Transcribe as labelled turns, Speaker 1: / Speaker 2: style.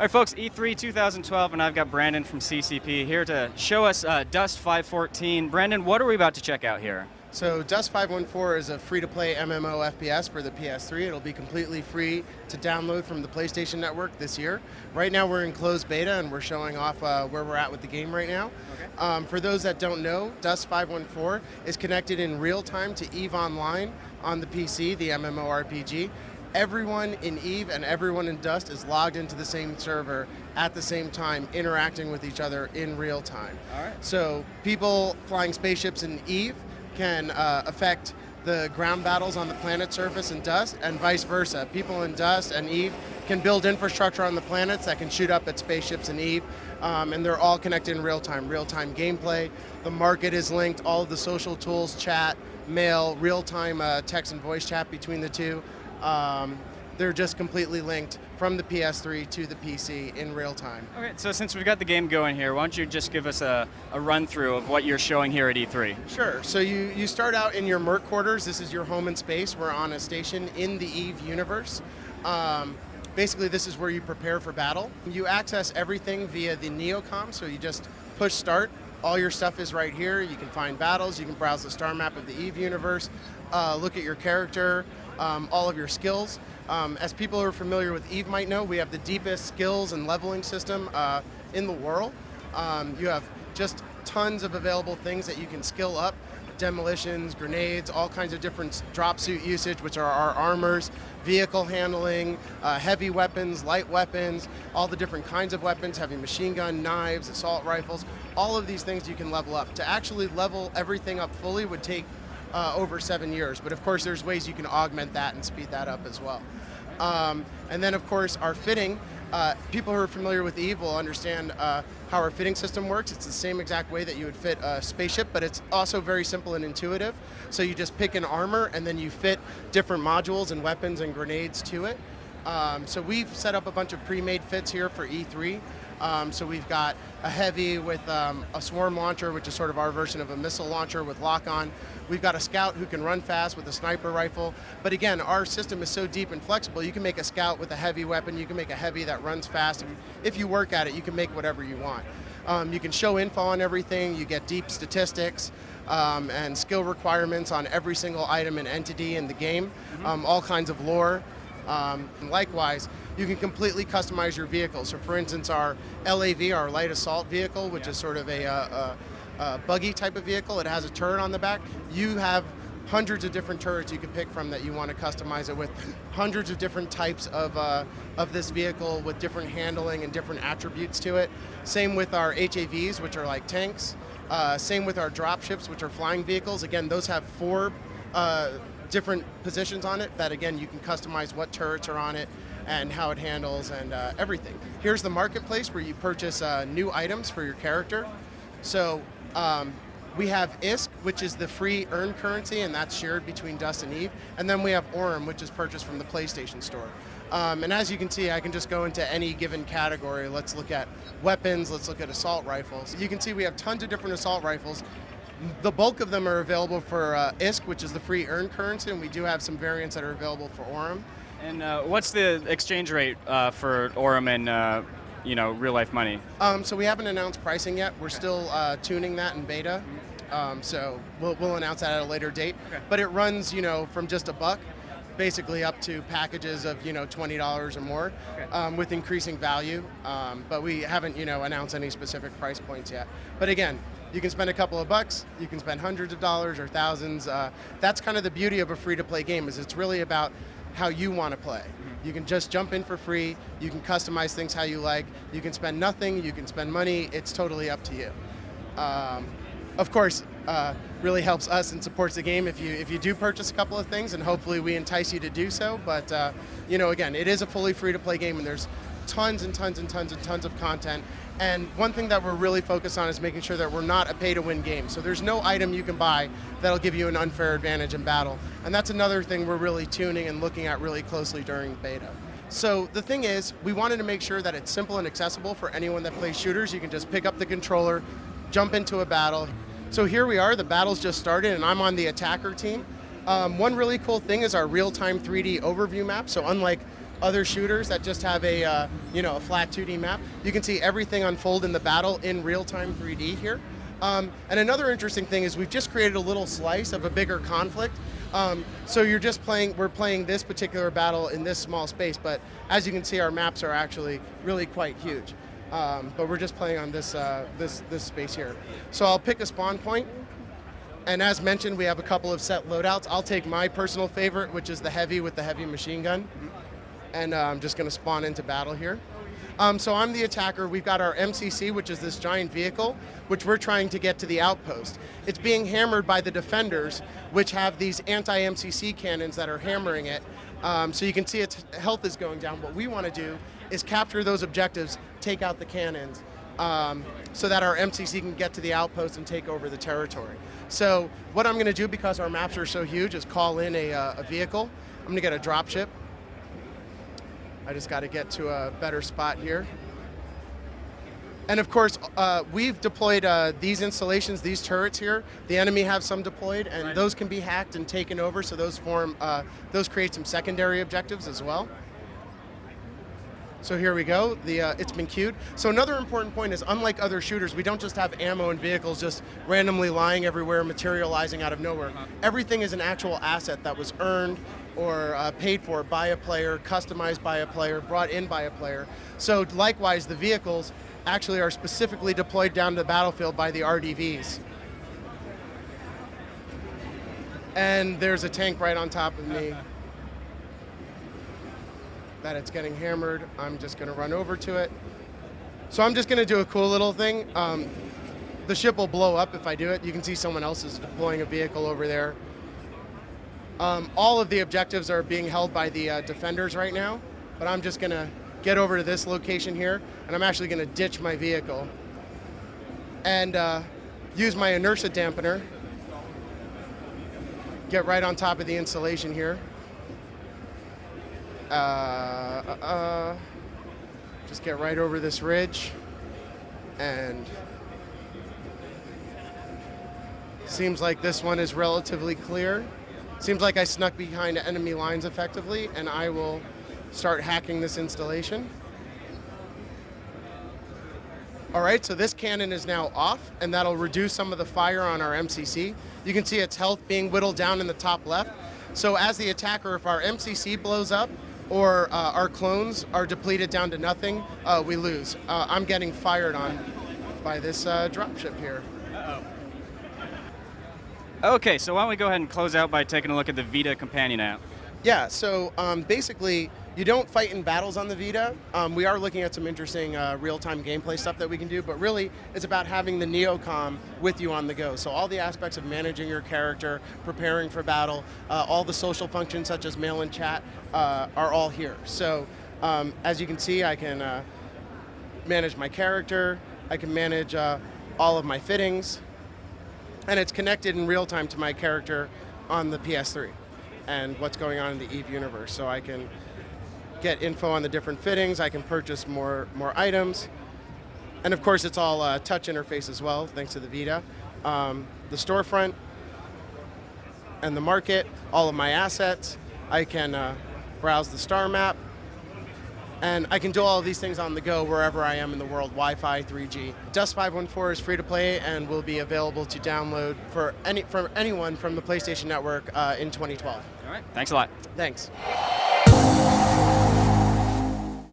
Speaker 1: All right, folks, E3 2012, and I've got Brandon from CCP here to show us Dust 514. Brandon, what are we about to check out here?
Speaker 2: So Dust 514 is a free-to-play MMO FPS for the PS3. It'll be completely free to download from the PlayStation Network this year. Right now we're in closed beta and we're showing off where we're at with the game right now. Okay. For those that don't know, Dust 514 is connected in real time to EVE Online on the PC, the MMORPG. Everyone in EVE and everyone in Dust is logged into the same server at the same time, interacting with each other in real time.
Speaker 1: All right.
Speaker 2: So people flying spaceships in EVE can affect the ground battles on the planet surface in Dust, and vice versa. People in Dust and EVE can build infrastructure on the planets that can shoot up at spaceships in EVE, and they're all connected in real time gameplay. The market is linked, all of the social tools, chat, mail, real-time text and voice chat between the two. They're just completely linked from the PS3 to the PC in real time.
Speaker 1: Okay, so since we've got the game going here, why don't you just give us a run-through of what you're showing here at E3?
Speaker 2: Sure. So you start out in your Merc quarters. This is your home and space. We're on a station in the EVE universe. Basically, this is where you prepare for battle. You access everything via the Neocon, so you just push start. All your stuff is right here. You can find battles. You can browse the star map of the EVE universe, look at your character, all of your skills. As people who are familiar with EVE might know, we have the deepest skills and leveling system in the world. You have just tons of available things that you can skill up. Demolitions, grenades, all kinds of different drop suit usage, which are our armors, vehicle handling, heavy weapons, light weapons, all the different kinds of weapons, heavy machine gun, knives, assault rifles, all of these things you can level up. To actually level everything up fully would take over 7 years, but of course there's ways you can augment that and speed that up as well. And then of course our fitting, people who are familiar with EVE will understand how our fitting system works. It's the same exact way that you would fit a spaceship, but it's also very simple and intuitive. So you just pick an armor and then you fit different modules and weapons and grenades to it. So we've set up a bunch of pre-made fits here for E3. So we've got a heavy with a swarm launcher, which is sort of our version of a missile launcher with lock-on. We've got a scout who can run fast with a sniper rifle. But again, our system is so deep and flexible, you can make a scout with a heavy weapon, you can make a heavy that runs fast. If you work at it, you can make whatever you want. You can show info on everything, you get deep statistics and skill requirements on every single item and entity in the game, all kinds of lore. Likewise, you can completely customize your vehicle. So for instance, our LAV, our light assault vehicle, which is sort of a buggy type of vehicle, it has a turret on the back. You have hundreds of different turrets you can pick from that you want to customize it with, hundreds of different types of this vehicle with different handling and different attributes to it. Same with our HAVs, which are like tanks. Same with our dropships, which are flying vehicles. Again, those have 4 different positions on it that, again, you can customize what turrets are on it and how it handles and everything. Here's the marketplace where you purchase new items for your character. So we have ISK, which is the free earned currency, and that's shared between Dust and EVE. And then we have Aurum, which is purchased from the PlayStation Store. And as you can see, I can just go into any given category. Let's look at weapons, let's look at assault rifles. You can see we have tons of different assault rifles. The bulk of them are available for ISK, which is the free earned currency, and we do have some variants that are available for Aurum.
Speaker 1: And what's the exchange rate for Aurum and real life money?
Speaker 2: So we haven't announced pricing yet. We're still tuning that in beta. So we'll announce that at a later date. Okay. But it runs, from just $1, basically up to packages of, $20 or more, okay, with increasing value. But we haven't, announced any specific price points yet. But again, you can spend a couple of bucks, you can spend hundreds of dollars or thousands. That's kind of the beauty of a free-to-play game, is it's really about how you want to play. You can just jump in for free, you can customize things how you like, you can spend nothing, you can spend money, it's totally up to you. Of course, really helps us and supports the game if you do purchase a couple of things, and hopefully we entice you to do so. But again, it is a fully free-to-play game, and there's tons and tons and tons and tons of content. And one thing that we're really focused on is making sure that we're not a pay-to-win game. So there's no item you can buy that'll give you an unfair advantage in battle. And that's another thing we're really tuning and looking at really closely during beta. So the thing is, we wanted to make sure that it's simple and accessible for anyone that plays shooters. You can just pick up the controller, jump into a battle. So here we are, the battle's just started, and I'm on the attacker team. One really cool thing is our real-time 3D overview map. So unlike other shooters that just have a a flat 2D map. You can see everything unfold in the battle in real-time 3D here. And another interesting thing is we've just created a little slice of a bigger conflict. So we're playing this particular battle in this small space, but as you can see, our maps are actually really quite huge. But we're just playing on this space here. So I'll pick a spawn point, and as mentioned, we have a couple of set loadouts. I'll take my personal favorite, which is the heavy with the heavy machine gun, and I'm just going to spawn into battle here. So I'm the attacker. We've got our MCC, which is this giant vehicle, which we're trying to get to the outpost. It's being hammered by the defenders, which have these anti-MCC cannons that are hammering it. So you can see its health is going down. What we want to do is capture those objectives, take out the cannons, so that our MCC can get to the outpost and take over the territory. So what I'm going to do, because our maps are so huge, is call in a vehicle. I'm going to get a dropship. I just got to get to a better spot here. And of course, we've deployed these installations, these turrets here. The enemy have some deployed, and those can be hacked and taken over. So those create some secondary objectives as well. So here we go. It's been queued. So another important point is, unlike other shooters, we don't just have ammo and vehicles just randomly lying everywhere, materializing out of nowhere. Everything is an actual asset that was earned or paid for by a player, customized by a player, brought in by a player. So likewise, the vehicles actually are specifically deployed down to the battlefield by the RDVs. And there's a tank right on top of me. That it's getting hammered. I'm just going to run over to it. So I'm just going to do a cool little thing. The ship will blow up if I do it. You can see someone else is deploying a vehicle over there. All of the objectives are being held by the defenders right now, but I'm just going to get over to this location here, and I'm actually going to ditch my vehicle and use my inertia dampener, get right on top of the installation here. Just get right over this ridge, and seems like this one is relatively clear. Seems like I snuck behind enemy lines effectively, and I will start hacking this installation. All right, so this cannon is now off, and that'll reduce some of the fire on our MCC. You can see its health being whittled down in the top left. So as the attacker, if our MCC blows up, or our clones are depleted down to nothing, we lose. I'm getting fired on by this dropship here.
Speaker 1: Okay, so why don't we go ahead and close out by taking a look at the Vita companion app.
Speaker 2: Yeah, so basically, you don't fight in battles on the Vita. We are looking at some interesting real-time gameplay stuff that we can do, but really, it's about having the Neocon with you on the go. So all the aspects of managing your character, preparing for battle, all the social functions such as mail and chat are all here. So as you can see, I can manage my character, I can manage all of my fittings, and it's connected in real time to my character on the PS3 and what's going on in the EVE universe. So I can get info on the different fittings, I can purchase more items, and of course it's all touch interface as well, thanks to the Vita. The storefront and the market, all of my assets, I can browse the star map, and I can do all of these things on the go wherever I am in the world, Wi-Fi, 3G. Dust 514 is free to play and will be available to download for anyone from the PlayStation Network in 2012.
Speaker 1: All right, thanks a lot.
Speaker 2: Thanks.